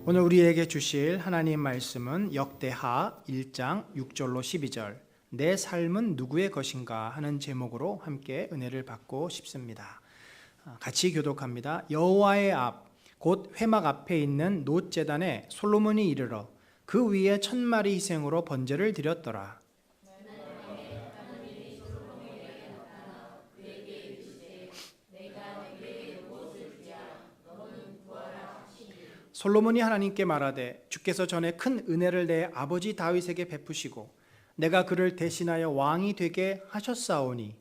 오늘 우리에게 주실 하나님 말씀은 역대하 1장 6절로 12절 내 삶은 누구의 것인가 하는 제목으로 함께 은혜를 받고 싶습니다. 같이 교독합니다. 여호와의 앞 곧 회막 앞에 있는 놋제단에 솔로몬이 이르러 그 위에 1000마리 희생으로 번제를 드렸더라. 솔로몬이 하나님께 말하되 주께서 전에 큰 은혜를 내 아버지 다윗에게 베푸시고 내가 그를 대신하여 왕이 되게 하셨사오니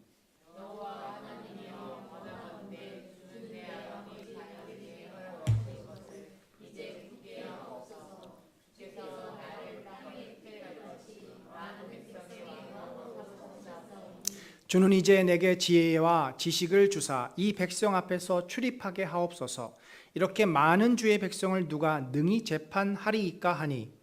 주는 이제 내게 지혜와 지식을 주사 이 백성 앞에서 출입하게 하옵소서. 이렇게 많은 주의 백성을 누가 능히 재판하리이까 하니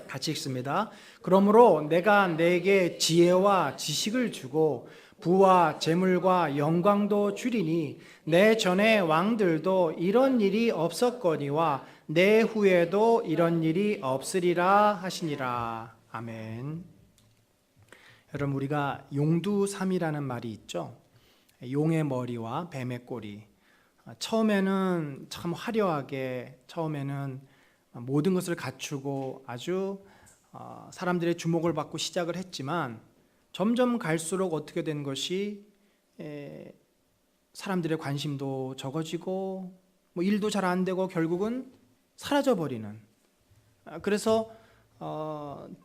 같이 읽습니다. 그러므로 내가 내게 지혜와 지식을 주고 부와 재물과 영광도 주리니 내 전에 왕들도 이런 일이 없었거니와 내 후에도 이런 일이 없으리라 하시니라. 아멘. 여러분, 우리가 용두삼이라는 말이 있죠. 용의 머리와 뱀의 꼬리. 처음에는 참 화려하게, 처음에는 모든 것을 갖추고 아주 사람들의 주목을 받고 시작을 했지만 점점 갈수록 어떻게 된 것이 사람들의 관심도 적어지고 일도 잘 안 되고 결국은 사라져버리는, 그래서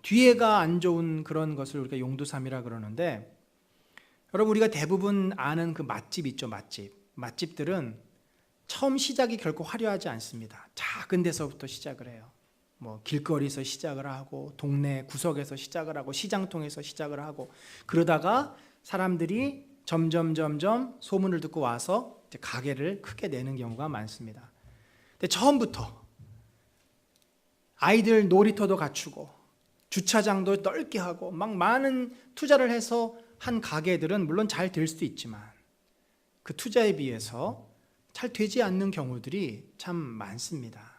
뒤에가 안 좋은 그런 것을 우리가 용두삼이라 그러는데, 여러분, 우리가 대부분 아는 그 맛집 있죠. 맛집들은 처음 시작이 결코 화려하지 않습니다. 작은 데서부터 시작을 해요. 길거리에서 시작을 하고 동네 구석에서 시작을 하고 시장통에서 시작을 하고, 그러다가 사람들이 점점 소문을 듣고 와서 이제 가게를 크게 내는 경우가 많습니다. 근데 처음부터 아이들 놀이터도 갖추고 주차장도 넓게 하고 막 많은 투자를 해서 한 가게들은 물론 잘 될 수도 있지만 그 투자에 비해서 잘 되지 않는 경우들이 참 많습니다.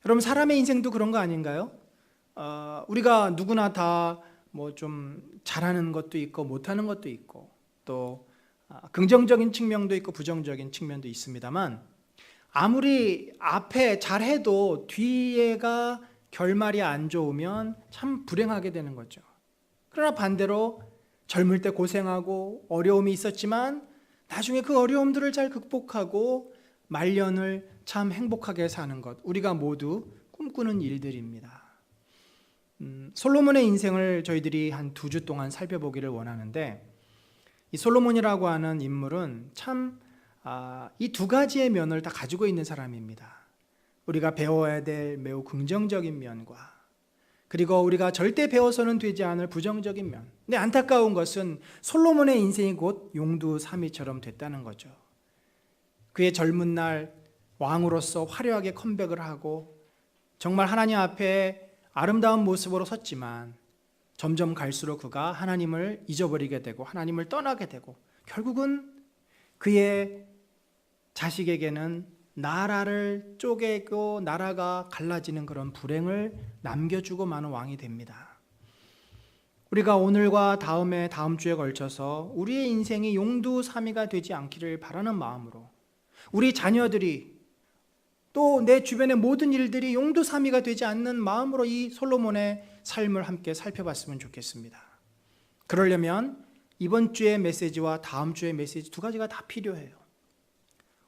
여러분, 사람의 인생도 그런 거 아닌가요? 우리가 누구나 다 좀 잘하는 것도 있고 못하는 것도 있고 또 긍정적인 측면도 있고 부정적인 측면도 있습니다만, 아무리 앞에 잘해도 뒤에가 결말이 안 좋으면 참 불행하게 되는 거죠. 그러나 반대로 젊을 때 고생하고 어려움이 있었지만 나중에 그 어려움들을 잘 극복하고 말년을 참 행복하게 사는 것, 우리가 모두 꿈꾸는 일들입니다. 솔로몬의 인생을 저희들이 한 2주 동안 살펴보기를 원하는데, 이 솔로몬이라고 하는 인물은 참 이 두 가지의 면을 다 가지고 있는 사람입니다. 우리가 배워야 될 매우 긍정적인 면과, 그리고 우리가 절대 배워서는 되지 않을 부정적인 면. 근데 안타까운 것은 솔로몬의 인생이 곧 용두삼이처럼 됐다는 거죠. 그의 젊은 날 왕으로서 화려하게 컴백을 하고 정말 하나님 앞에 아름다운 모습으로 섰지만 점점 갈수록 그가 하나님을 잊어버리게 되고 하나님을 떠나게 되고 결국은 그의 자식에게는 나라를 쪼개고 나라가 갈라지는 그런 불행을 남겨주고 마는 왕이 됩니다. 우리가 오늘과 다음 주에 걸쳐서 우리의 인생이 용두사미가 되지 않기를 바라는 마음으로, 우리 자녀들이 또 내 주변의 모든 일들이 용두사미가 되지 않는 마음으로 이 솔로몬의 삶을 함께 살펴봤으면 좋겠습니다. 그러려면 이번 주의 메시지와 다음 주의 메시지 두 가지가 다 필요해요.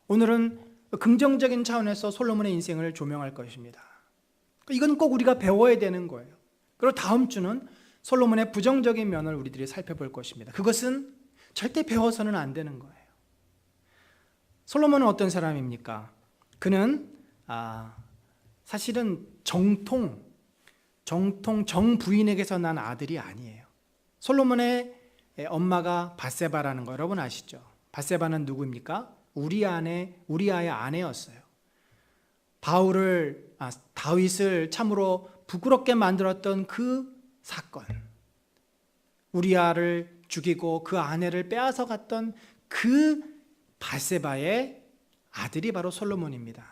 오늘은 긍정적인 차원에서 솔로몬의 인생을 조명할 것입니다. 이건 꼭 우리가 배워야 되는 거예요. 그리고 다음 주는 솔로몬의 부정적인 면을 우리들이 살펴볼 것입니다. 그것은 절대 배워서는 안 되는 거예요. 솔로몬은 어떤 사람입니까? 그는 사실은 정부인에게서 난 아들이 아니에요. 솔로몬의 엄마가 밧세바라는 거 여러분 아시죠? 밧세바는 누구입니까? 우리아의 아내였어요. 다윗을 참으로 부끄럽게 만들었던 그 사건, 우리아를 죽이고 그 아내를 빼앗아 갔던 그 밧세바의 아들이 바로 솔로몬입니다.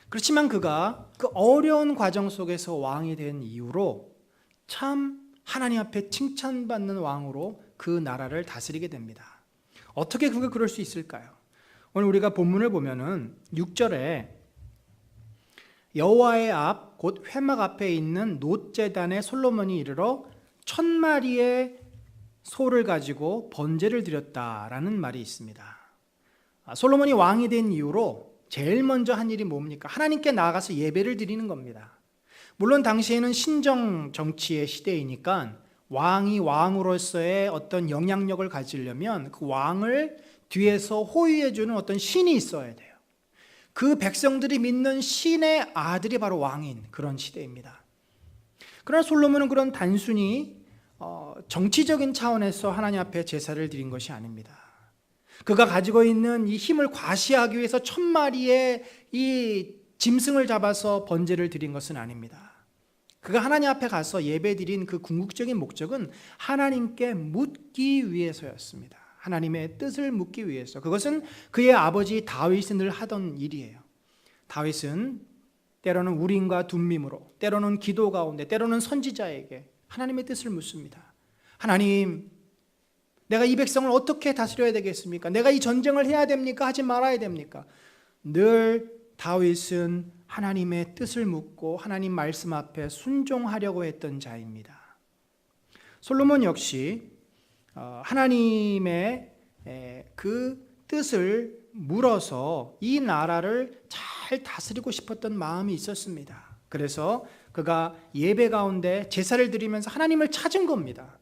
그렇지만 그가 그 어려운 과정 속에서 왕이 된 이후로 참 하나님 앞에 칭찬받는 왕으로 그 나라를 다스리게 됩니다. 어떻게 그가 그럴 수 있을까요? 오늘 우리가 본문을 보면은 6절에 여호와의 앞 곧 회막 앞에 있는 놋제단에 솔로몬이 이르러 1000마리의 소를 가지고 번제를 드렸다라는 말이 있습니다. 솔로몬이 왕이 된 이후로 제일 먼저 한 일이 뭡니까? 하나님께 나아가서 예배를 드리는 겁니다. 물론 당시에는 신정 정치의 시대이니까 왕이 왕으로서의 어떤 영향력을 가지려면 그 왕을 뒤에서 호위해주는 어떤 신이 있어야 돼요. 그 백성들이 믿는 신의 아들이 바로 왕인 그런 시대입니다. 그러나 솔로몬은 그런 단순히 정치적인 차원에서 하나님 앞에 제사를 드린 것이 아닙니다. 그가 가지고 있는 이 힘을 과시하기 위해서 1000마리의 이 짐승을 잡아서 번제를 드린 것은 아닙니다. 그가 하나님 앞에 가서 예배드린 그 궁극적인 목적은 하나님께 묻기 위해서였습니다. 하나님의 뜻을 묻기 위해서. 그것은 그의 아버지 다윗이 늘 하던 일이에요. 다윗은 때로는 우림과 둠밈으로, 때로는 기도 가운데, 때로는 선지자에게 하나님의 뜻을 묻습니다. 하나님, 내가 이 백성을 어떻게 다스려야 되겠습니까? 내가 이 전쟁을 해야 됩니까? 하지 말아야 됩니까? 늘 다윗은 하나님의 뜻을 묻고 하나님 말씀 앞에 순종하려고 했던 자입니다. 솔로몬 역시 하나님의 그 뜻을 물어서 이 나라를 잘 다스리고 싶었던 마음이 있었습니다. 그래서 그가 예배 가운데 제사를 드리면서 하나님을 찾은 겁니다.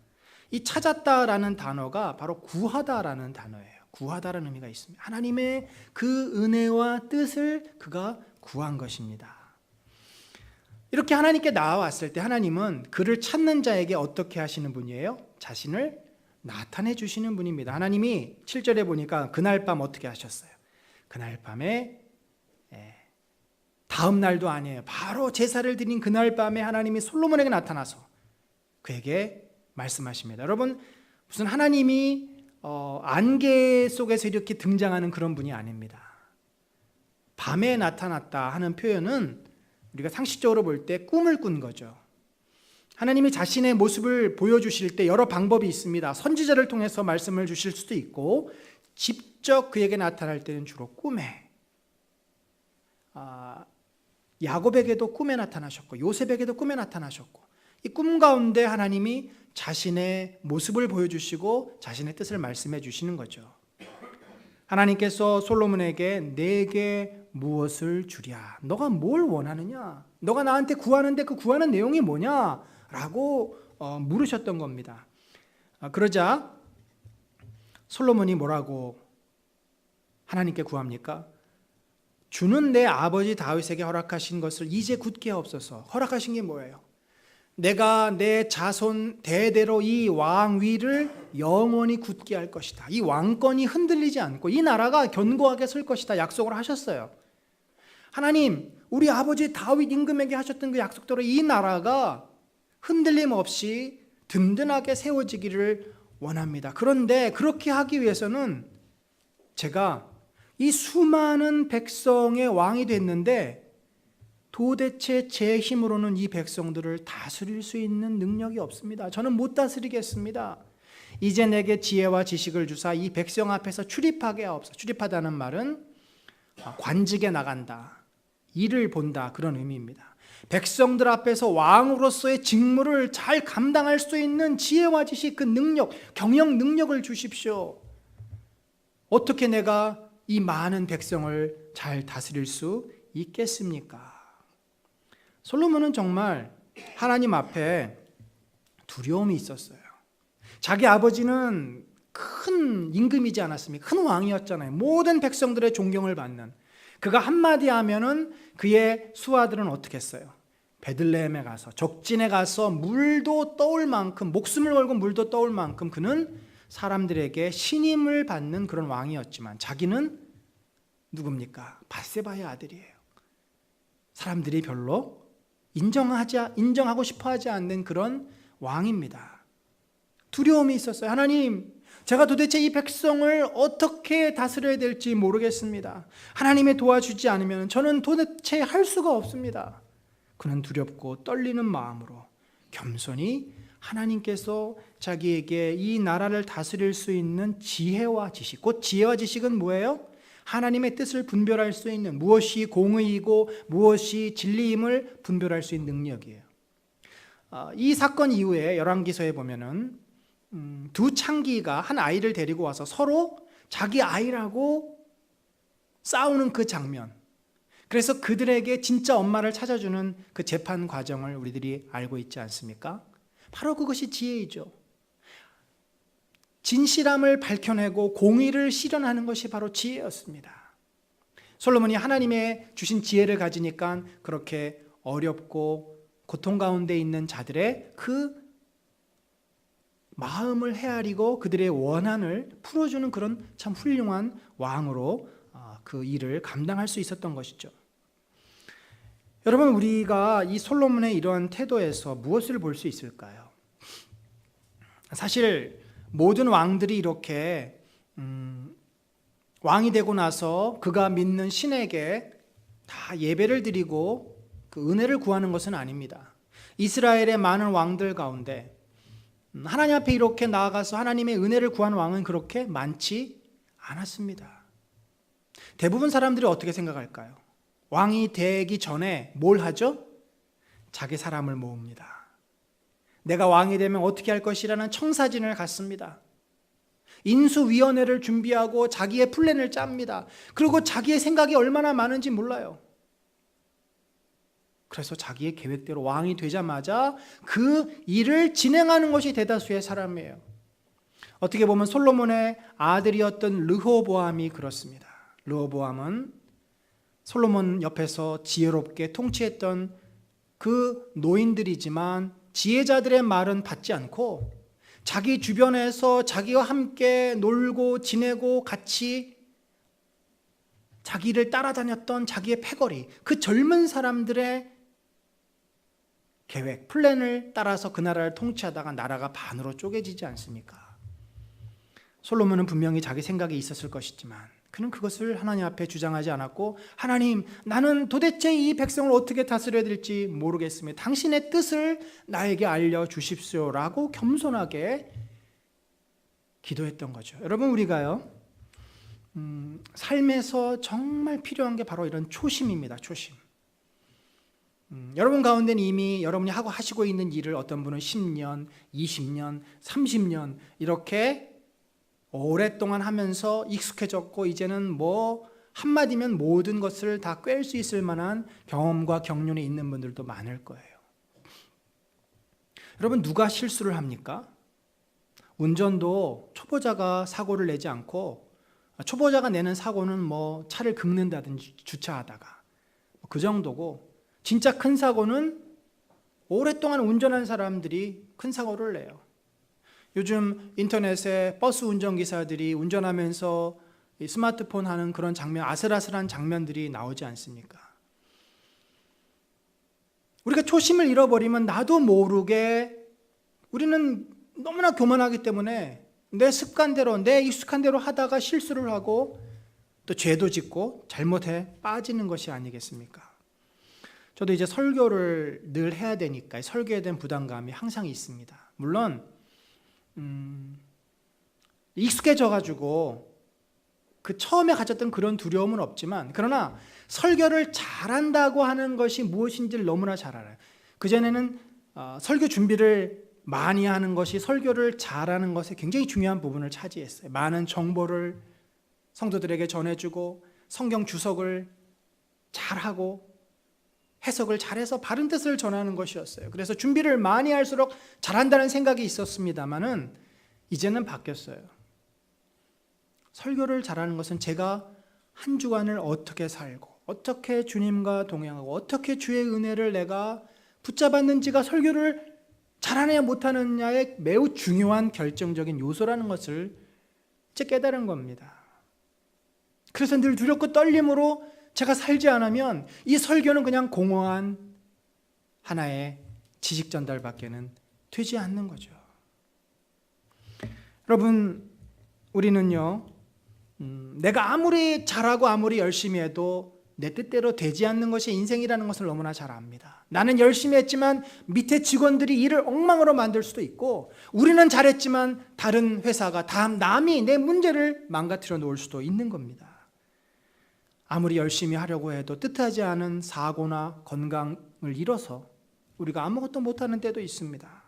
이 찾았다라는 단어가 바로 구하다라는 단어예요. 구하다라는 의미가 있습니다. 하나님의 그 은혜와 뜻을 그가 구한 것입니다. 이렇게 하나님께 나아왔을 때 하나님은 그를 찾는 자에게 어떻게 하시는 분이에요? 자신을 나타내 주시는 분입니다. 하나님이 7절에 보니까 그날 밤 어떻게 하셨어요? 그날 밤에 다음 날도 아니에요. 바로 제사를 드린 그날 밤에 하나님이 솔로몬에게 나타나서 그에게 말씀하십니다. 여러분, 무슨 하나님이 안개 속에서 이렇게 등장하는 그런 분이 아닙니다. 밤에 나타났다 하는 표현은 우리가 상식적으로 볼 때 꿈을 꾼 거죠. 하나님이 자신의 모습을 보여주실 때 여러 방법이 있습니다. 선지자를 통해서 말씀을 주실 수도 있고 직접 그에게 나타날 때는 주로 꿈에, 야곱에게도 꿈에 나타나셨고 요셉에게도 꿈에 나타나셨고, 이 꿈 가운데 하나님이 자신의 모습을 보여주시고 자신의 뜻을 말씀해 주시는 거죠. 하나님께서 솔로몬에게 내게 무엇을 주랴? 너가 뭘 원하느냐? 너가 나한테 구하는데 그 구하는 내용이 뭐냐? 라고 물으셨던 겁니다. 그러자 솔로몬이 뭐라고 하나님께 구합니까? 주는 내 아버지 다윗에게 허락하신 것을 이제 굳게 하옵소서. 허락하신 게 뭐예요? 내가 내 자손 대대로 이 왕위를 영원히 굳게 할 것이다. 이 왕권이 흔들리지 않고 이 나라가 견고하게 설 것이다. 약속을 하셨어요. 하나님, 우리 아버지 다윗 임금에게 하셨던 그 약속대로 이 나라가 흔들림 없이 든든하게 세워지기를 원합니다. 그런데 그렇게 하기 위해서는 제가 이 수많은 백성의 왕이 됐는데 도대체 제 힘으로는 이 백성들을 다스릴 수 있는 능력이 없습니다. 저는 못 다스리겠습니다. 이제 내게 지혜와 지식을 주사 이 백성 앞에서 출입하게 하옵소서. 출입하다는 말은 관직에 나간다, 일을 본다, 그런 의미입니다. 백성들 앞에서 왕으로서의 직무를 잘 감당할 수 있는 지혜와 지식, 그 능력, 경영 능력을 주십시오. 어떻게 내가 이 많은 백성을 잘 다스릴 수 있겠습니까? 솔로몬은 정말 하나님 앞에 두려움이 있었어요. 자기 아버지는 큰 임금이지 않았습니까? 큰 왕이었잖아요. 모든 백성들의 존경을 받는. 그가 한마디 하면은 그의 수하들은 어떻게 했어요? 베들레헴에 가서, 적진에 가서 물도 떠올 만큼, 목숨을 걸고 물도 떠올 만큼 그는 사람들에게 신임을 받는 그런 왕이었지만 자기는 누굽니까? 밧세바의 아들이에요. 사람들이 별로 인정하고 싶어 하지 않는 그런 왕입니다. 두려움이 있었어요. 하나님, 제가 도대체 이 백성을 어떻게 다스려야 될지 모르겠습니다. 하나님이 도와주지 않으면 저는 도대체 할 수가 없습니다. 그는 두렵고 떨리는 마음으로 겸손히 하나님께서 자기에게 이 나라를 다스릴 수 있는 지혜와 지식, 곧 지혜와 지식은 뭐예요? 하나님의 뜻을 분별할 수 있는, 무엇이 공의이고 무엇이 진리임을 분별할 수 있는 능력이에요. 이 사건 이후에 열왕기서에 보면은 두 창기가 한 아이를 데리고 와서 서로 자기 아이라고 싸우는 그 장면, 그래서 그들에게 진짜 엄마를 찾아주는 그 재판 과정을 우리들이 알고 있지 않습니까? 바로 그것이 지혜이죠. 진실함을 밝혀내고 공의를 실현하는 것이 바로 지혜였습니다. 솔로몬이 하나님의 주신 지혜를 가지니까 그렇게 어렵고 고통 가운데 있는 자들의 그 마음을 헤아리고 그들의 원한을 풀어주는 그런 참 훌륭한 왕으로 그 일을 감당할 수 있었던 것이죠. 여러분, 우리가 이 솔로몬의 이러한 태도에서 무엇을 볼 수 있을까요? 사실 모든 왕들이 이렇게 왕이 되고 나서 그가 믿는 신에게 다 예배를 드리고 그 은혜를 구하는 것은 아닙니다. 이스라엘의 많은 왕들 가운데 하나님 앞에 이렇게 나아가서 하나님의 은혜를 구하는 왕은 그렇게 많지 않았습니다. 대부분 사람들이 어떻게 생각할까요? 왕이 되기 전에 뭘 하죠? 자기 사람을 모읍니다. 내가 왕이 되면 어떻게 할 것이라는 청사진을 갖습니다. 인수위원회를 준비하고 자기의 플랜을 짭니다. 그리고 자기의 생각이 얼마나 많은지 몰라요. 그래서 자기의 계획대로 왕이 되자마자 그 일을 진행하는 것이 대다수의 사람이에요. 어떻게 보면 솔로몬의 아들이었던 르호보암이 그렇습니다. 르호보암은 솔로몬 옆에서 지혜롭게 통치했던 그 노인들이지만 지혜자들의 말은 받지 않고 자기 주변에서 자기와 함께 놀고 지내고 같이 자기를 따라다녔던 자기의 패거리, 그 젊은 사람들의 계획, 플랜을 따라서 그 나라를 통치하다가 나라가 반으로 쪼개지지 않습니까? 솔로몬은 분명히 자기 생각이 있었을 것이지만 그는 그것을 하나님 앞에 주장하지 않았고, 하나님, 나는 도대체 이 백성을 어떻게 다스려야 될지 모르겠습니다. 당신의 뜻을 나에게 알려주십시오라고 겸손하게 기도했던 거죠. 여러분, 우리가요 삶에서 정말 필요한 게 바로 이런 초심입니다. 초심. 여러분 가운데는 이미 여러분이 하시고 있는 일을 어떤 분은 10년, 20년, 30년 이렇게 오랫동안 하면서 익숙해졌고 이제는 뭐 한마디면 모든 것을 다 꿰을 수 있을 만한 경험과 경륜이 있는 분들도 많을 거예요. 여러분, 누가 실수를 합니까? 운전도 초보자가 사고를 내지 않고, 초보자가 내는 사고는 뭐 차를 긁는다든지 주차하다가 그 정도고, 진짜 큰 사고는 오랫동안 운전한 사람들이 큰 사고를 내요. 요즘 인터넷에 버스 운전기사들이 운전하면서 스마트폰 하는 그런 장면, 아슬아슬한 장면들이 나오지 않습니까? 우리가 초심을 잃어버리면 나도 모르게 우리는 너무나 교만하기 때문에 내 습관대로, 내 익숙한 대로 하다가 실수를 하고 또 죄도 짓고 잘못해 빠지는 것이 아니겠습니까? 저도 이제 설교를 늘 해야 되니까 설교에 대한 부담감이 항상 있습니다. 물론 익숙해져가지고 그 처음에 가졌던 그런 두려움은 없지만, 그러나 설교를 잘한다고 하는 것이 무엇인지를 너무나 잘 알아요. 그전에는 설교 준비를 많이 하는 것이 설교를 잘하는 것에 굉장히 중요한 부분을 차지했어요. 많은 정보를 성도들에게 전해주고 성경 주석을 잘하고 해석을 잘해서 바른 뜻을 전하는 것이었어요. 그래서 준비를 많이 할수록 잘한다는 생각이 있었습니다만은 이제는 바뀌었어요. 설교를 잘하는 것은 제가 한 주간을 어떻게 살고 어떻게 주님과 동행하고 어떻게 주의 은혜를 내가 붙잡았는지가 설교를 잘하느냐 못하느냐의 매우 중요한 결정적인 요소라는 것을 이제 깨달은 겁니다. 그래서 늘 두렵고 떨림으로 제가 살지 않으면 이 설교는 그냥 공허한 하나의 지식 전달밖에는 되지 않는 거죠. 여러분, 우리는요, 내가 아무리 잘하고 아무리 열심히 해도 내 뜻대로 되지 않는 것이 인생이라는 것을 너무나 잘 압니다. 나는 열심히 했지만 밑에 직원들이 일을 엉망으로 만들 수도 있고, 우리는 잘했지만 다른 회사가 남이 내 문제를 망가뜨려 놓을 수도 있는 겁니다. 아무리 열심히 하려고 해도 뜻하지 않은 사고나 건강을 잃어서 우리가 아무것도 못하는 때도 있습니다.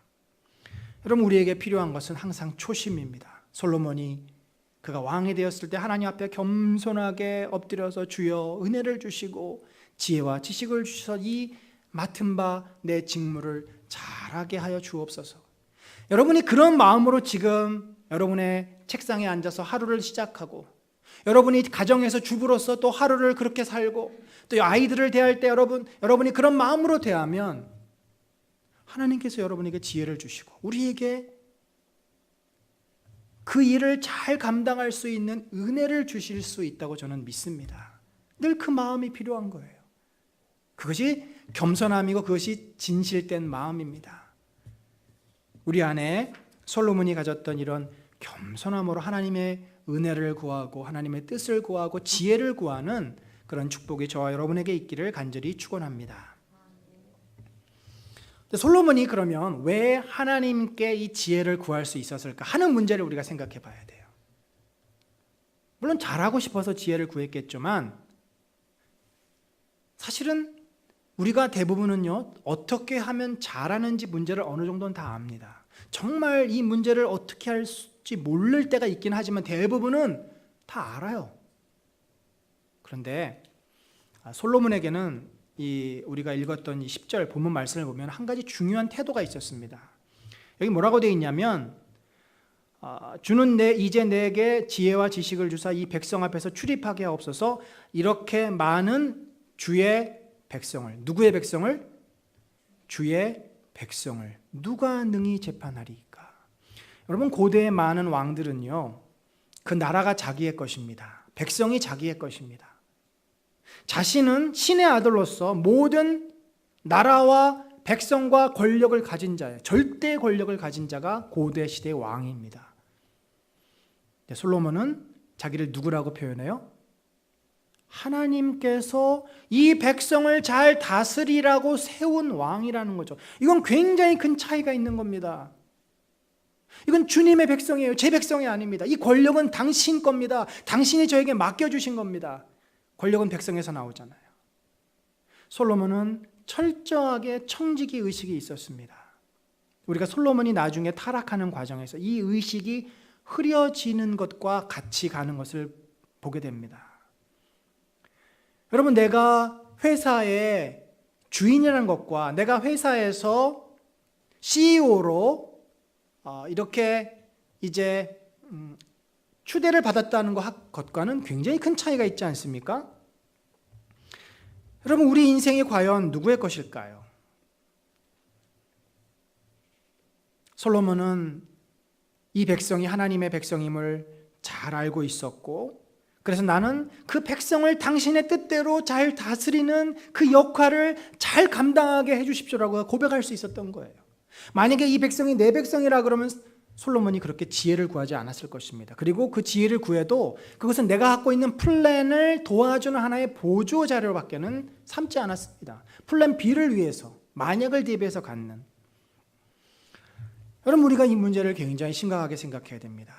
여러분, 우리에게 필요한 것은 항상 초심입니다. 솔로몬이 그가 왕이 되었을 때 하나님 앞에 겸손하게 엎드려서 주여 은혜를 주시고 지혜와 지식을 주셔서 이 맡은 바 내 직무를 잘하게 하여 주옵소서. 여러분이 그런 마음으로 지금 여러분의 책상에 앉아서 하루를 시작하고, 여러분이 가정에서 주부로서 또 하루를 그렇게 살고, 또 아이들을 대할 때 여러분이 그런 마음으로 대하면 하나님께서 여러분에게 지혜를 주시고 우리에게 그 일을 잘 감당할 수 있는 은혜를 주실 수 있다고 저는 믿습니다. 늘 그 마음이 필요한 거예요. 그것이 겸손함이고 그것이 진실된 마음입니다. 우리 안에 솔로몬이 가졌던 이런 겸손함으로 하나님의 은혜를 구하고 하나님의 뜻을 구하고 지혜를 구하는 그런 축복이 저와 여러분에게 있기를 간절히 축원합니다. 솔로몬이 그러면 왜 하나님께 이 지혜를 구할 수 있었을까 하는 문제를 우리가 생각해 봐야 돼요. 물론 잘하고 싶어서 지혜를 구했겠지만 사실은 우리가 대부분은요, 어떻게 하면 잘하는지 문제를 어느 정도는 다 압니다. 정말 이 문제를 어떻게 할지 모를 때가 있긴 하지만 대부분은 다 알아요. 그런데 솔로몬에게는 우리가 읽었던 이 10절 본문 말씀을 보면 한 가지 중요한 태도가 있었습니다. 여기 뭐라고 되어 있냐면 주는 이제 내게 지혜와 지식을 주사 이 백성 앞에서 출입하게 하옵소서. 이렇게 많은 주의 백성을, 누구의 백성을? 주의 백성을 누가 능히 재판하리까? 여러분, 고대의 많은 왕들은요, 그 나라가 자기의 것입니다. 백성이 자기의 것입니다. 자신은 신의 아들로서 모든 나라와 백성과 권력을 가진 자예요. 절대 권력을 가진 자가 고대 시대의 왕입니다. 솔로몬은 자기를 누구라고 표현해요? 하나님께서 이 백성을 잘 다스리라고 세운 왕이라는 거죠. 이건 굉장히 큰 차이가 있는 겁니다. 이건 주님의 백성이에요. 제 백성이 아닙니다. 이 권력은 당신 겁니다. 당신이 저에게 맡겨주신 겁니다. 권력은 백성에서 나오잖아요. 솔로몬은 철저하게 청지기 의식이 있었습니다. 우리가 솔로몬이 나중에 타락하는 과정에서 이 의식이 흐려지는 것과 같이 가는 것을 보게 됩니다. 여러분, 내가 회사의 주인이라는 것과 내가 회사에서 CEO로 이렇게 이제 추대를 받았다는 것과는 굉장히 큰 차이가 있지 않습니까? 여러분, 우리 인생이 과연 누구의 것일까요? 솔로몬은 이 백성이 하나님의 백성임을 잘 알고 있었고, 그래서 나는 그 백성을 당신의 뜻대로 잘 다스리는 그 역할을 잘 감당하게 해주십시오라고 고백할 수 있었던 거예요. 만약에 이 백성이 내 백성이라 그러면 솔로몬이 그렇게 지혜를 구하지 않았을 것입니다. 그리고 그 지혜를 구해도 그것은 내가 갖고 있는 플랜을 도와주는 하나의 보조 자료밖에는 삼지 않았습니다. 플랜 B를 위해서, 만약을 대비해서 갖는. 여러분, 우리가 이 문제를 굉장히 심각하게 생각해야 됩니다.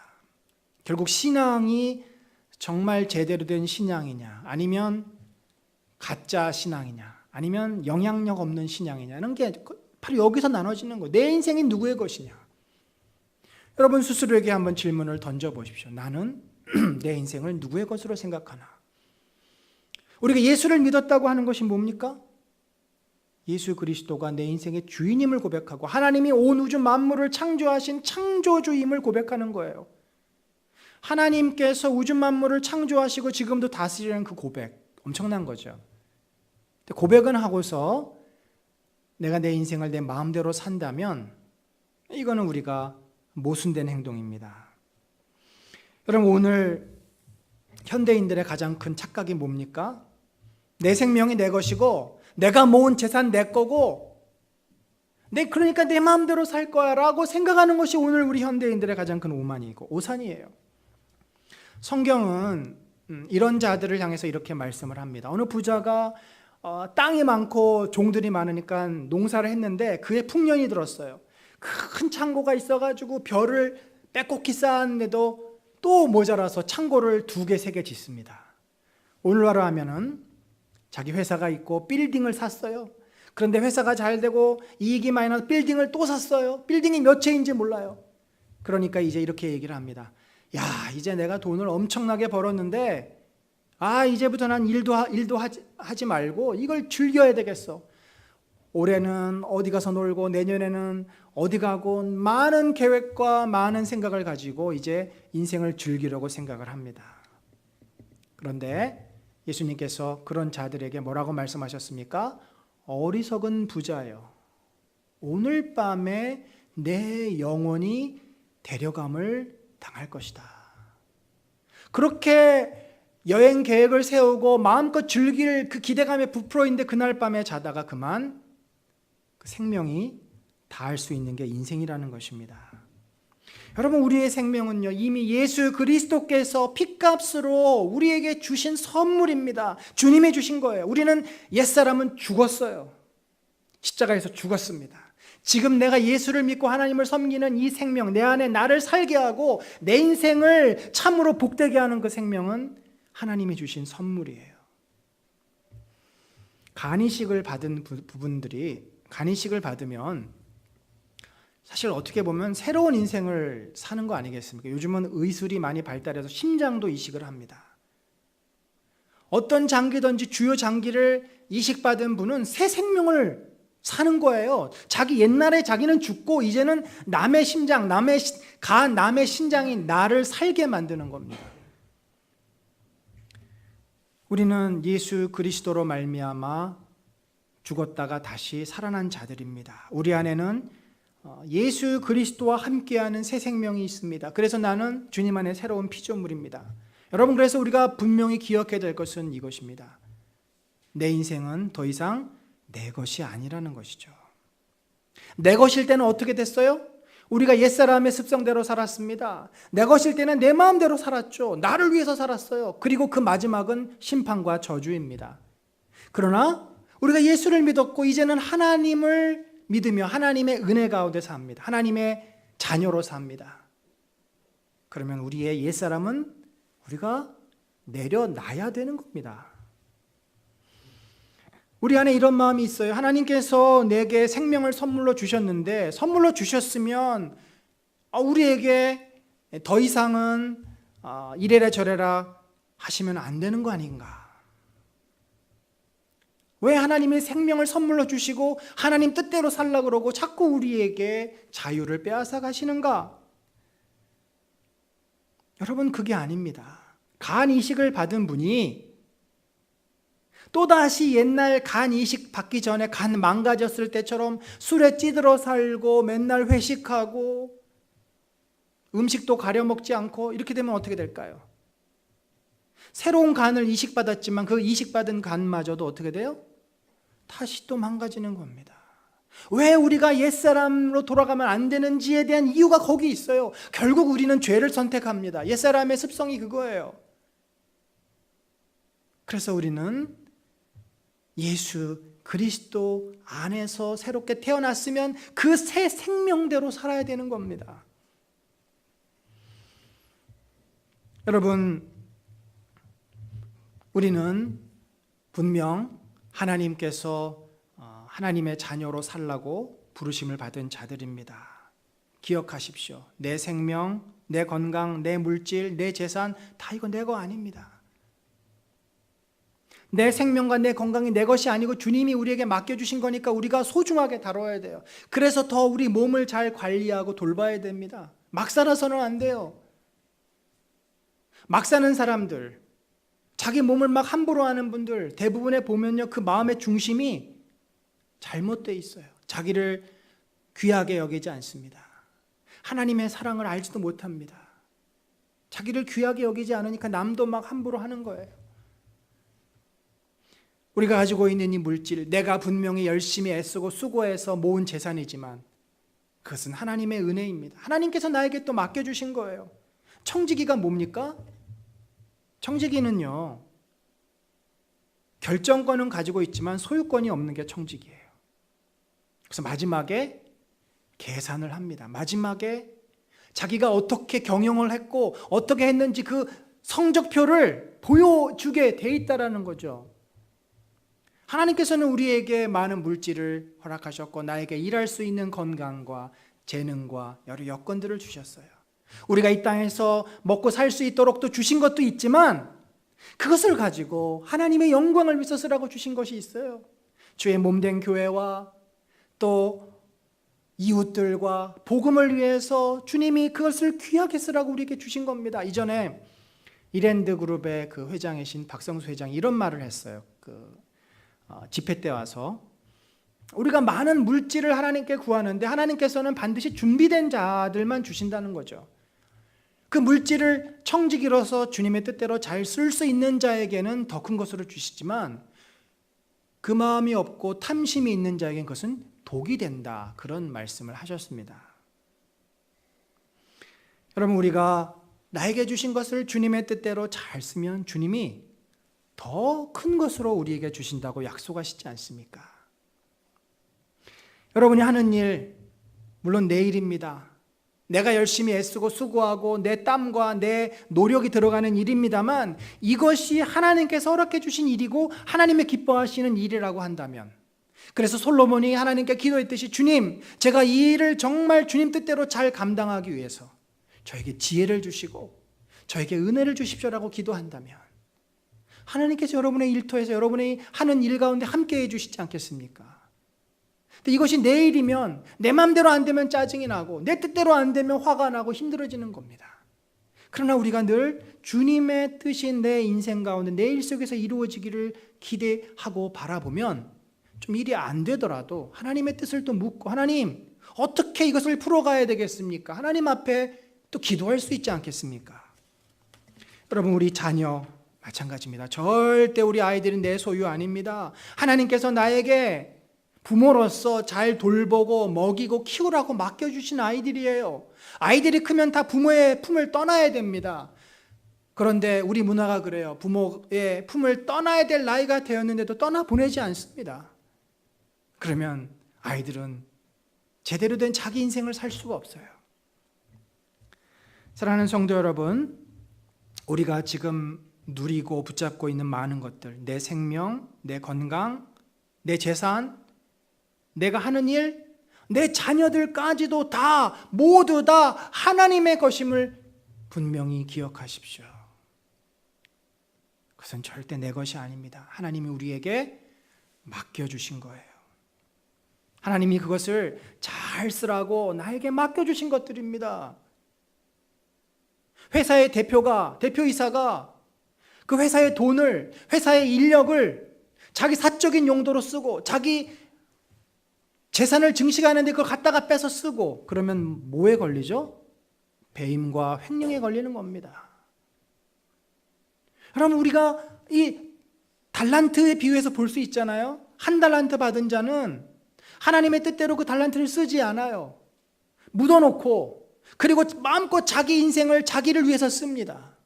결국 신앙이 정말 제대로 된 신앙이냐, 아니면 가짜 신앙이냐, 아니면 영향력 없는 신앙이냐는 게 바로 여기서 나눠지는 거예요. 내 인생이 누구의 것이냐. 여러분, 스스로에게 한번 질문을 던져보십시오. 나는 내 인생을 누구의 것으로 생각하나? 우리가 예수를 믿었다고 하는 것이 뭡니까? 예수 그리스도가 내 인생의 주인임을 고백하고 하나님이 온 우주 만물을 창조하신 창조주임을 고백하는 거예요. 하나님께서 우주 만물을 창조하시고 지금도 다스리는 그 고백, 엄청난 거죠. 고백은 하고서 내가 내 인생을 내 마음대로 산다면 이거는 우리가 모순된 행동입니다. 여러분, 오늘 현대인들의 가장 큰 착각이 뭡니까? 내 생명이 내 것이고 내가 모은 재산 내 거고 그러니까 내 마음대로 살 거야 라고 생각하는 것이 오늘 우리 현대인들의 가장 큰 오만이고 오산이에요. 성경은 이런 자들을 향해서 이렇게 말씀을 합니다. 어느 부자가 땅이 많고 종들이 많으니까 농사를 했는데 그에 풍년이 들었어요. 큰 창고가 있어가지고 벼를 빼곡히 쌓았는데도 또 모자라서 창고를 2개, 3개 짓습니다. 오늘날로 하면은 자기 회사가 있고 빌딩을 샀어요. 그런데 회사가 잘 되고 이익이 많이 나서 빌딩을 또 샀어요. 빌딩이 몇 채인지 몰라요. 그러니까 이제 이렇게 얘기를 합니다. 야, 이제 내가 돈을 엄청나게 벌었는데 이제부터 난 일도 하지 말고 이걸 즐겨야 되겠어. 올해는 어디 가서 놀고 내년에는 어디 가고 많은 계획과 많은 생각을 가지고 이제 인생을 즐기려고 생각을 합니다. 그런데 예수님께서 그런 자들에게 뭐라고 말씀하셨습니까? 어리석은 부자여, 오늘 밤에 내 영혼이 데려감을 당할 것이다. 그렇게 여행 계획을 세우고 마음껏 즐길 그 기대감에 부풀어 있는데 그날 밤에 자다가 그만 그 생명이 닿을 수 있는 게 인생이라는 것입니다. 여러분, 우리의 생명은요, 이미 예수 그리스도께서 핏값으로 우리에게 주신 선물입니다. 주님이 주신 거예요. 우리는 옛사람은 죽었어요. 십자가에서 죽었습니다. 지금 내가 예수를 믿고 하나님을 섬기는 이 생명, 내 안에 나를 살게 하고 내 인생을 참으로 복되게 하는 그 생명은 하나님이 주신 선물이에요. 간이식을 받은 부분들이 간이식을 받으면 사실 어떻게 보면 새로운 인생을 사는 거 아니겠습니까? 요즘은 의술이 많이 발달해서 심장도 이식을 합니다. 어떤 장기든지 주요 장기를 이식받은 분은 새 생명을 사는 거예요. 옛날에 자기는 죽고 이제는 남의 심장, 남의 간, 남의 신장이 나를 살게 만드는 겁니다. 우리는 예수 그리스도로 말미암아 죽었다가 다시 살아난 자들입니다. 우리 안에는 예수 그리스도와 함께하는 새 생명이 있습니다. 그래서 나는 주님 안에 새로운 피조물입니다. 여러분, 그래서 우리가 분명히 기억해야 될 것은 이것입니다. 내 인생은 더 이상 내 것이 아니라는 것이죠. 내 것일 때는 어떻게 됐어요? 우리가 옛사람의 습성대로 살았습니다. 내 것일 때는 내 마음대로 살았죠. 나를 위해서 살았어요. 그리고 그 마지막은 심판과 저주입니다. 그러나 우리가 예수를 믿었고 이제는 하나님을 믿으며 하나님의 은혜 가운데 삽니다. 하나님의 자녀로 삽니다. 그러면 우리의 옛사람은 우리가 내려놔야 되는 겁니다. 우리 안에 이런 마음이 있어요. 하나님께서 내게 생명을 선물로 주셨는데 선물로 주셨으면 우리에게 더 이상은 이래라 저래라 하시면 안 되는 거 아닌가? 왜 하나님이 생명을 선물로 주시고 하나님 뜻대로 살라고 그러고 자꾸 우리에게 자유를 빼앗아 가시는가? 여러분, 그게 아닙니다. 간 이식을 받은 분이 또다시 옛날 간 이식 받기 전에 간 망가졌을 때처럼 술에 찌들어 살고 맨날 회식하고 음식도 가려 먹지 않고 이렇게 되면 어떻게 될까요? 새로운 간을 이식받았지만 그 이식받은 간마저도 어떻게 돼요? 다시 또 망가지는 겁니다. 왜 우리가 옛사람으로 돌아가면 안 되는지에 대한 이유가 거기 있어요. 결국 우리는 죄를 선택합니다. 옛사람의 습성이 그거예요. 그래서 우리는 예수 그리스도 안에서 새롭게 태어났으면 그 새 생명대로 살아야 되는 겁니다. 여러분, 우리는 분명 하나님께서 하나님의 자녀로 살라고 부르심을 받은 자들입니다. 기억하십시오. 내 생명, 내 건강, 내 물질, 내 재산 다 이거 내 거 아닙니다. 내 생명과 내 건강이 내 것이 아니고 주님이 우리에게 맡겨주신 거니까 우리가 소중하게 다뤄야 돼요. 그래서 더 우리 몸을 잘 관리하고 돌봐야 됩니다. 막 살아서는 안 돼요. 막 사는 사람들, 자기 몸을 막 함부로 하는 분들 대부분에 보면요, 그 마음의 중심이 잘못되어 있어요. 자기를 귀하게 여기지 않습니다. 하나님의 사랑을 알지도 못합니다. 자기를 귀하게 여기지 않으니까 남도 막 함부로 하는 거예요. 우리가 가지고 있는 이 물질, 내가 분명히 열심히 애쓰고 수고해서 모은 재산이지만 그것은 하나님의 은혜입니다. 하나님께서 나에게 또 맡겨주신 거예요. 청지기가 뭡니까? 청지기는요, 결정권은 가지고 있지만 소유권이 없는 게 청지기예요. 그래서 마지막에 계산을 합니다. 마지막에 자기가 어떻게 경영을 했고 어떻게 했는지 그 성적표를 보여주게 돼 있다라는 거죠. 하나님께서는 우리에게 많은 물질을 허락하셨고 나에게 일할 수 있는 건강과 재능과 여러 여건들을 주셨어요. 우리가 이 땅에서 먹고 살 수 있도록 또 주신 것도 있지만 그것을 가지고 하나님의 영광을 위해서 쓰라고 주신 것이 있어요. 주의 몸된 교회와 또 이웃들과 복음을 위해서 주님이 그것을 귀하게 쓰라고 우리에게 주신 겁니다. 이전에 이랜드 그룹의 그 회장이신 박성수 회장이 이런 말을 했어요. 집회 때 와서 우리가 많은 물질을 하나님께 구하는데 하나님께서는 반드시 준비된 자들만 주신다는 거죠. 그 물질을 청지기로서 주님의 뜻대로 잘 쓸 수 있는 자에게는 더 큰 것으로 주시지만 그 마음이 없고 탐심이 있는 자에게는 그것은 독이 된다. 그런 말씀을 하셨습니다. 여러분, 우리가 나에게 주신 것을 주님의 뜻대로 잘 쓰면 주님이 더 큰 것으로 우리에게 주신다고 약속하시지 않습니까? 여러분이 하는 일, 물론 내 일입니다. 내가 열심히 애쓰고 수고하고 내 땀과 내 노력이 들어가는 일입니다만 이것이 하나님께서 허락해 주신 일이고 하나님의 기뻐하시는 일이라고 한다면, 그래서 솔로몬이 하나님께 기도했듯이 주님, 제가 이 일을 정말 주님 뜻대로 잘 감당하기 위해서 저에게 지혜를 주시고 저에게 은혜를 주십시오라고 기도한다면 하나님께서 여러분의 일터에서 여러분이 하는 일 가운데 함께 해주시지 않겠습니까? 근데 이것이 내 일이면 내 마음대로 안 되면 짜증이 나고 내 뜻대로 안 되면 화가 나고 힘들어지는 겁니다. 그러나 우리가 늘 주님의 뜻이 내 인생 가운데 내 일 속에서 이루어지기를 기대하고 바라보면 좀 일이 안 되더라도 하나님의 뜻을 또 묻고 하나님 어떻게 이것을 풀어가야 되겠습니까? 하나님 앞에 또 기도할 수 있지 않겠습니까? 여러분, 우리 자녀 마찬가지입니다. 절대 우리 아이들은 내 소유 아닙니다. 하나님께서 나에게 부모로서 잘 돌보고 먹이고 키우라고 맡겨주신 아이들이에요. 아이들이 크면 다 부모의 품을 떠나야 됩니다. 그런데 우리 문화가 그래요. 부모의 품을 떠나야 될 나이가 되었는데도 떠나보내지 않습니다. 그러면 아이들은 제대로 된 자기 인생을 살 수가 없어요. 사랑하는 성도 여러분, 우리가 지금 누리고 붙잡고 있는 많은 것들, 내 생명, 내 건강, 내 재산, 내가 하는 일, 내 자녀들까지도 다 모두 다 하나님의 것임을 분명히 기억하십시오. 그것은 절대 내 것이 아닙니다. 하나님이 우리에게 맡겨주신 거예요. 하나님이 그것을 잘 쓰라고 나에게 맡겨주신 것들입니다. 회사의 대표이사가 그 회사의 돈을, 회사의 인력을 자기 사적인 용도로 쓰고 자기 재산을 증식하는데 그걸 갖다가 빼서 쓰고 그러면 뭐에 걸리죠? 배임과 횡령에 걸리는 겁니다. 여러분, 우리가 이 달란트에 비유해서 볼 수 있잖아요. 한 달란트 받은 자는 하나님의 뜻대로 그 달란트를 쓰지 않아요. 묻어놓고 그리고 마음껏 자기 인생을 자기를 위해서 씁니다.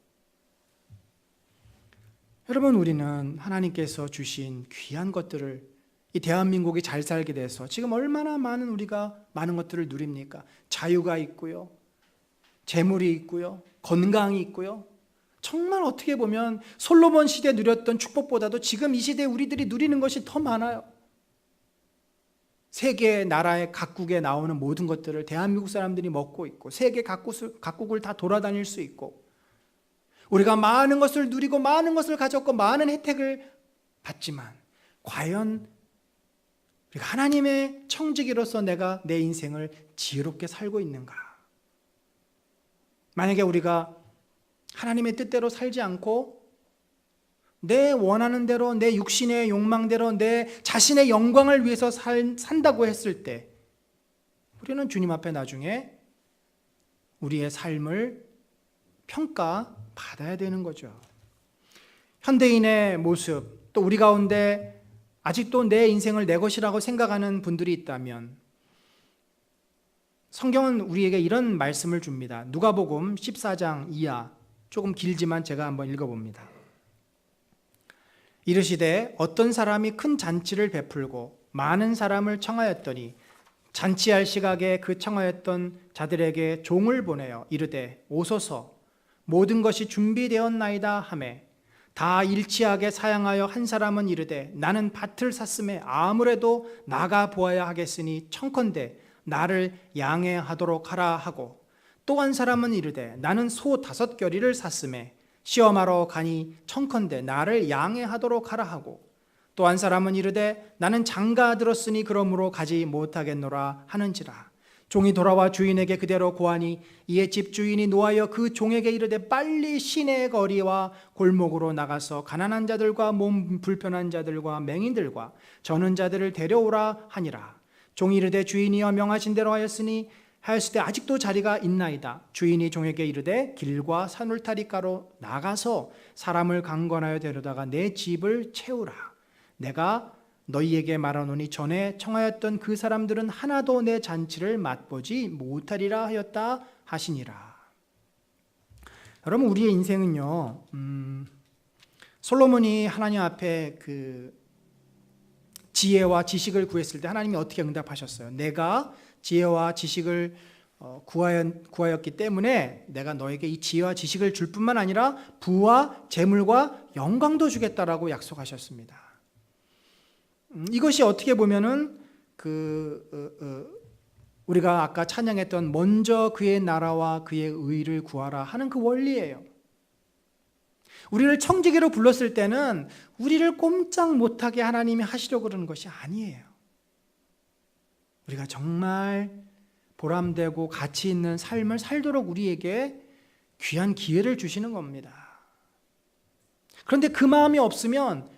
여러분, 우리는 하나님께서 주신 귀한 것들을 이 대한민국이 잘 살게 돼서 지금 얼마나 우리가 많은 것들을 누립니까? 자유가 있고요, 재물이 있고요, 건강이 있고요. 정말 어떻게 보면 솔로몬 시대에 누렸던 축복보다도 지금 이 시대에 우리들이 누리는 것이 더 많아요. 세계 나라의 각국에 나오는 모든 것들을 대한민국 사람들이 먹고 있고 세계 각국을 다 돌아다닐 수 있고 우리가 많은 것을 누리고 많은 것을 가졌고 많은 혜택을 받지만 과연 우리가 하나님의 청지기로서 내가 내 인생을 지혜롭게 살고 있는가? 만약에 우리가 하나님의 뜻대로 살지 않고 내 원하는 대로 내 육신의 욕망대로 내 자신의 영광을 위해서 산다고 했을 때 우리는 주님 앞에 나중에 우리의 삶을 평가받아야 되는 거죠. 현대인의 모습, 또 우리 가운데 아직도 내 인생을 내 것이라고 생각하는 분들이 있다면 성경은 우리에게 이런 말씀을 줍니다. 누가복음 14장 이하, 조금 길지만 제가 한번 읽어봅니다. 이르시되 어떤 사람이 큰 잔치를 베풀고 많은 사람을 청하였더니 잔치할 시각에 그 청하였던 자들에게 종을 보내어 이르되 오소서 모든 것이 준비되었나이다 하매 다 일치하게 사양하여 한 사람은 이르되 나는 밭을 샀음에 아무래도 나가 보아야 하겠으니 청컨대 나를 양해하도록 하라 하고 또 한 사람은 이르되 나는 소 5겨리를 샀음에 시험하러 가니 청컨대 나를 양해하도록 하라 하고 또 한 사람은 이르되 나는 장가 들었으니 그러므로 가지 못하겠노라 하는지라. 종이 돌아와 주인에게 그대로 고하니 이에 집주인이 노하여 그 종에게 이르되 빨리 시내 거리와 골목으로 나가서 가난한 자들과 몸 불편한 자들과 맹인들과 저는 자들을 데려오라 하니라. 종이 이르되 주인이여 명하신 대로 하였으되 아직도 자리가 있나이다. 주인이 종에게 이르되 길과 산울타리가로 나가서 사람을 강권하여 데려다가 내 집을 채우라. 내가 너희에게 말하노니 전에 청하였던 그 사람들은 하나도 내 잔치를 맛보지 못하리라 하였다 하시니라. 여러분, 우리의 인생은요, 솔로몬이 하나님 앞에 그 지혜와 지식을 구했을 때 하나님이 어떻게 응답하셨어요? 내가 지혜와 지식을 구하였기 때문에 내가 너에게 이 지혜와 지식을 줄 뿐만 아니라 부와 재물과 영광도 주겠다라고 약속하셨습니다. 이것이 어떻게 보면은 우리가 아까 찬양했던 먼저 그의 나라와 그의 의를 구하라 하는 그 원리예요. 우리를 청지기로 불렀을 때는 우리를 꼼짝 못하게 하나님이 하시려고 그러는 것이 아니에요. 우리가 정말 보람되고 가치 있는 삶을 살도록 우리에게 귀한 기회를 주시는 겁니다. 그런데 그 마음이 없으면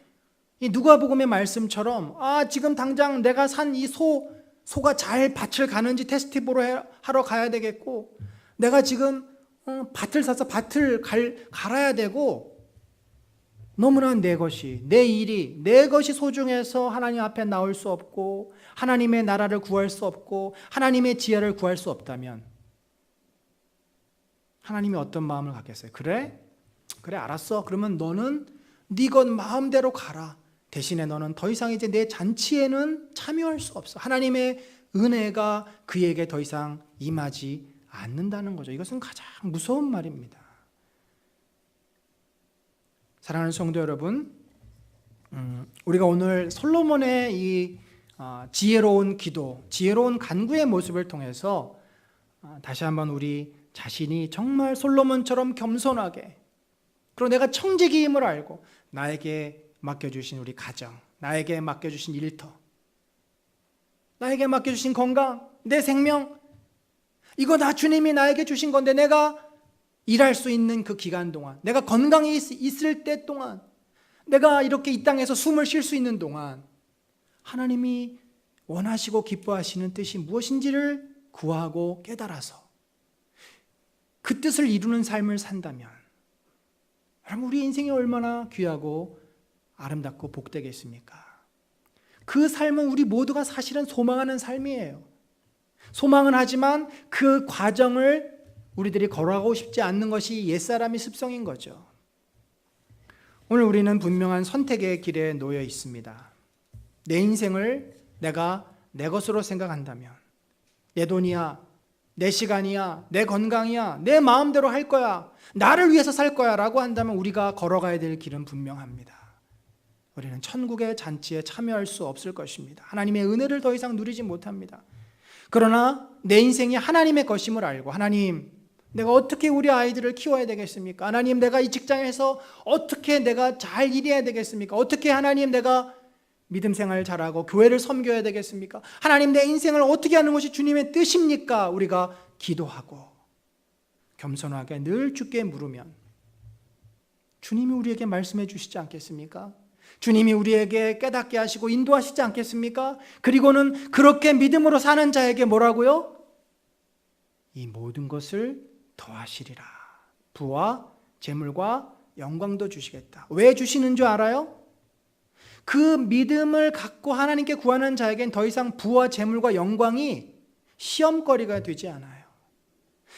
이 누가복음의 말씀처럼 지금 당장 내가 산 이 소가 잘 밭을 가는지 테스트 보러 하러 가야 되겠고, 내가 지금 밭을 사서 밭을 갈아야 되고, 너무나 내 것이, 내 일이, 내 것이 소중해서 하나님 앞에 나올 수 없고 하나님의 나라를 구할 수 없고 하나님의 지혜를 구할 수 없다면 하나님이 어떤 마음을 갖겠어요? 그래 알았어. 그러면 너는 네 것 마음대로 가라. 대신에 너는 더 이상 이제 내 잔치에는 참여할 수 없어. 하나님의 은혜가 그에게 더 이상 임하지 않는다는 거죠. 이것은 가장 무서운 말입니다. 사랑하는 성도 여러분, 우리가 오늘 솔로몬의 이 지혜로운 기도, 지혜로운 간구의 모습을 통해서 다시 한번 우리 자신이 정말 솔로몬처럼 겸손하게, 그리고 내가 청지기임을 알고 나에게 맡겨주신 우리 가정, 나에게 맡겨주신 일터, 나에게 맡겨주신 건강, 내 생명, 이거 다 주님이 나에게 주신 건데 내가 일할 수 있는 그 기간 동안, 내가 건강히 있을 때 동안, 내가 이렇게 이 땅에서 숨을 쉴 수 있는 동안 하나님이 원하시고 기뻐하시는 뜻이 무엇인지를 구하고 깨달아서 그 뜻을 이루는 삶을 산다면 여러분, 우리 인생이 얼마나 귀하고 아름답고 복되겠습니까? 그 삶은 우리 모두가 사실은 소망하는 삶이에요. 소망은 하지만 그 과정을 우리들이 걸어가고 싶지 않는 것이 옛사람의 습성인 거죠. 오늘 우리는 분명한 선택의 길에 놓여 있습니다. 내 인생을 내가 내 것으로 생각한다면, 내 돈이야, 내 시간이야, 내 건강이야, 내 마음대로 할 거야, 나를 위해서 살 거야 라고 한다면 우리가 걸어가야 될 길은 분명합니다. 우리는 천국의 잔치에 참여할 수 없을 것입니다. 하나님의 은혜를 더 이상 누리지 못합니다. 그러나 내 인생이 하나님의 것임을 알고, 하나님, 내가 어떻게 우리 아이들을 키워야 되겠습니까? 하나님, 내가 이 직장에서 어떻게 내가 잘 일해야 되겠습니까? 어떻게 하나님, 내가 믿음 생활 잘하고 교회를 섬겨야 되겠습니까? 하나님, 내 인생을 어떻게 하는 것이 주님의 뜻입니까? 우리가 기도하고 겸손하게 늘 주께 물으면 주님이 우리에게 말씀해 주시지 않겠습니까? 주님이 우리에게 깨닫게 하시고 인도하시지 않겠습니까? 그리고는 그렇게 믿음으로 사는 자에게 뭐라고요? 이 모든 것을 더하시리라. 부와 재물과 영광도 주시겠다. 왜 주시는 줄 알아요? 그 믿음을 갖고 하나님께 구하는 자에겐 더 이상 부와 재물과 영광이 시험거리가 되지 않아요.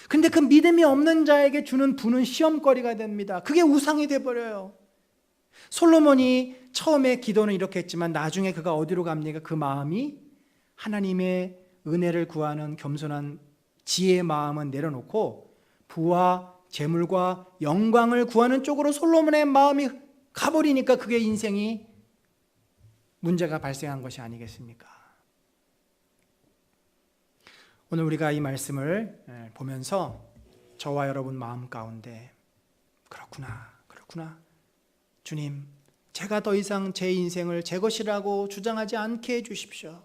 근데 그 믿음이 없는 자에게 주는 부는 시험거리가 됩니다. 그게 우상이 돼버려요. 솔로몬이 처음에 기도는 이렇게 했지만 나중에 그가 어디로 갑니까? 그 마음이 하나님의 은혜를 구하는 겸손한 지혜의 마음은 내려놓고 부와 재물과 영광을 구하는 쪽으로 솔로몬의 마음이 가버리니까 그게 인생이 문제가 발생한 것이 아니겠습니까? 오늘 우리가 이 말씀을 보면서 저와 여러분 마음 가운데 그렇구나 주님, 제가 더 이상 제 인생을 제 것이라고 주장하지 않게 해주십시오.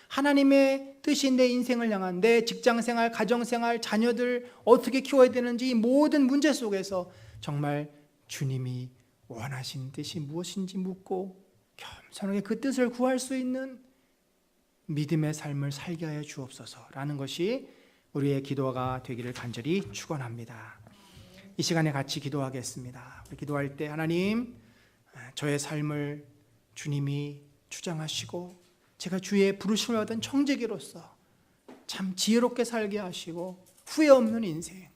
하나님의 뜻이 내 인생을 향한 내 직장생활, 가정생활, 자녀들 어떻게 키워야 되는지 이 모든 문제 속에서 정말 주님이 원하신 뜻이 무엇인지 묻고 겸손하게 그 뜻을 구할 수 있는 믿음의 삶을 살게 하여 주옵소서라는 것이 우리의 기도가 되기를 간절히 축원합니다. 이 시간에 같이 기도하겠습니다. 기도할 때 하나님, 저의 삶을 주님이 주장하시고 제가 주의 부르심을 받은 청지기로서 참 지혜롭게 살게 하시고 후회 없는 인생,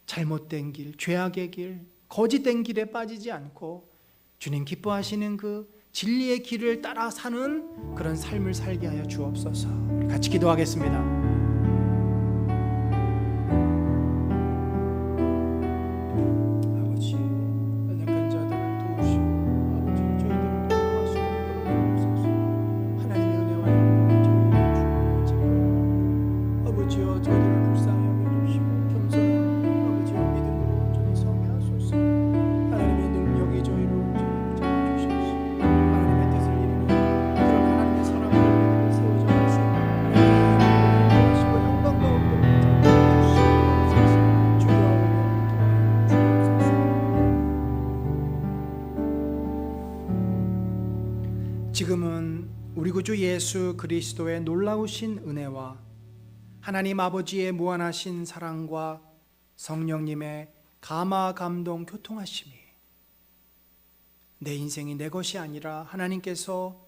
잘못된 길, 죄악의 길, 거짓된 길에 빠지지 않고 주님 기뻐하시는 그 진리의 길을 따라 사는 그런 삶을 살게 하여 주옵소서. 우리 같이 기도하겠습니다. 지금은 우리 구주 예수 그리스도의 놀라우신 은혜와 하나님 아버지의 무한하신 사랑과 성령님의 감화 감동 교통하심이 내 인생이 내 것이 아니라 하나님께서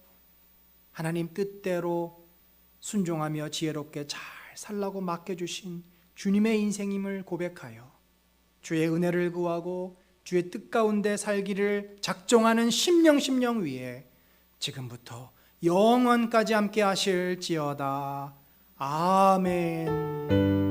하나님 뜻대로 순종하며 지혜롭게 잘 살라고 맡겨주신 주님의 인생임을 고백하여 주의 은혜를 구하고 주의 뜻 가운데 살기를 작정하는 심령 위에 지금부터 영원까지 함께 하실지어다. 아멘.